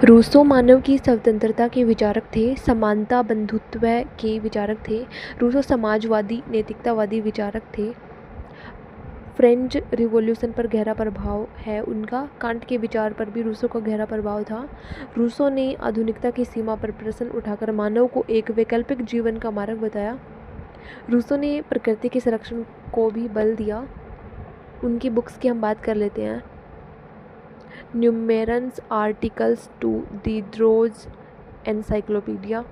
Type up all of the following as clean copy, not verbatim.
Rousseau मानव की स्वतंत्रता के विचारक थे, समानता बंधुत्व के विचारक थे। रूसो समाजवादी नैतिकतावादी विचारक थे। फ्रेंच रिवॉल्यूशन पर गहरा प्रभाव है उनका। कांट के विचार पर भी रूसो का गहरा प्रभाव था। रूसो ने आधुनिकता की सीमा पर प्रश्न उठाकर मानव को एक वैकल्पिक जीवन का मार्ग बताया। रूसो ने प्रकृति के संरक्षण को भी बल दिया। उनकी बुक्स की हम बात कर लेते हैं। न्यूमेरन्स आर्टिकल्स टू दिद्रोज एनसाइक्लोपीडिया।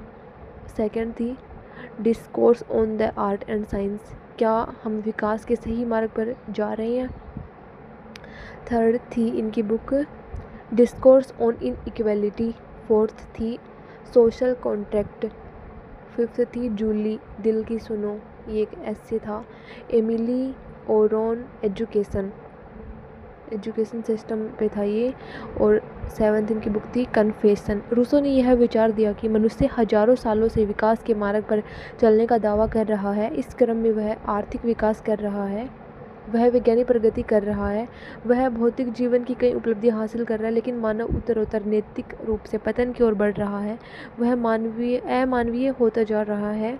सेकंड थी discourse on the art and science, क्या हम विकास के सही मार्ग पर जा रहे हैं। थर्ड थी इनकी book discourse on inequality. Fourth थी सोशल कॉन्ट्रैक्ट। फिफ्थ थी जूली दिल की सुनो, ये एक ऐसे था। एमिली ओरोन एजुकेशन सिस्टम पे था ये। और सेवन्थ इनकी बुक थी कन्फेशन। रूसो ने यह विचार दिया कि मनुष्य हजारों सालों से विकास के मार्ग पर चलने का दावा कर रहा है। इस क्रम में वह आर्थिक विकास कर रहा है, वह वैज्ञानिक प्रगति कर रहा है, वह भौतिक जीवन की कई उपलब्धियां हासिल कर रहा है, लेकिन मानव उत्तरोत्तर नैतिक रूप से पतन की ओर बढ़ रहा है। वह अमानवीय होता जा रहा है।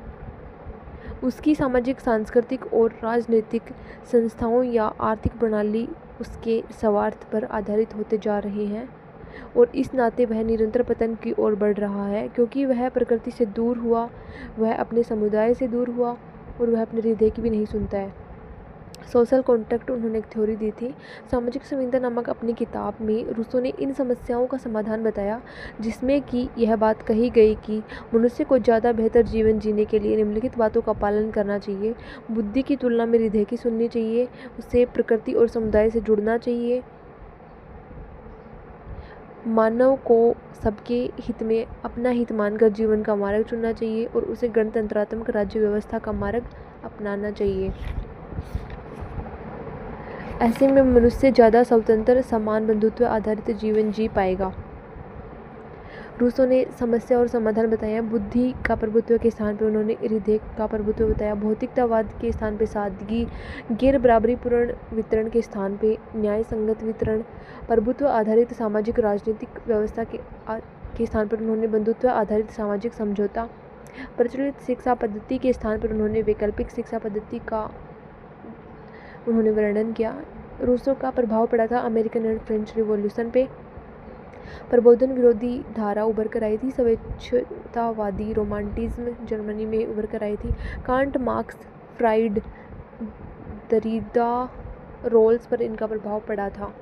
उसकी सामाजिक, सांस्कृतिक और राजनीतिक संस्थाओं या आर्थिक प्रणाली उसके स्वार्थ पर आधारित होते जा रहे हैं और इस नाते वह निरंतर पतन की ओर बढ़ रहा है, क्योंकि वह प्रकृति से दूर हुआ, वह अपने समुदाय से दूर हुआ और वह अपने हृदय की भी नहीं सुनता है। सोशल कॉन्ट्रैक्ट उन्होंने एक थ्योरी दी थी। सामाजिक संवेदना नामक अपनी किताब में रूसो ने इन समस्याओं का समाधान बताया, जिसमें कि यह बात कही गई कि मनुष्य को ज़्यादा बेहतर जीवन जीने के लिए निम्नलिखित बातों का पालन करना चाहिए। बुद्धि की तुलना में हृदय की सुननी चाहिए, उसे प्रकृति और समुदाय से जुड़ना चाहिए, मानव को सबके हित में अपना हित मानकर जीवन का मार्ग चुनना चाहिए और उसे गणतंत्रात्मक राज्य व्यवस्था का मार्ग अपनाना चाहिए। ऐसे में मनुष्य ज़्यादा स्वतंत्र, समान, बंधुत्व आधारित जीवन जी पाएगा। रूसो ने समस्या और समाधान बताया। बुद्धि का प्रभुत्व के स्थान पर उन्होंने हृदय का प्रभुत्व बताया। भौतिकतावाद के स्थान पर सादगी, गैर बराबरीपूर्ण वितरण के स्थान पर न्याय संगत वितरण, प्रभुत्व आधारित सामाजिक राजनीतिक व्यवस्था के स्थान पर उन्होंने बंधुत्व आधारित सामाजिक समझौता, प्रचलित शिक्षा पद्धति के स्थान पर उन्होंने वैकल्पिक शिक्षा पद्धति का उन्होंने वर्णन किया। रूसो का प्रभाव पड़ा था अमेरिकन एंड फ्रेंच रिवॉल्यूशन पे। प्रबोधन विरोधी धारा उभर कर आई थी। स्वेच्छावादी रोमांटिज्म जर्मनी में उभर कर आई थी। कांट, मार्क्स, फ्राइड, दरिदा, रोल्स पर इनका प्रभाव पड़ा था।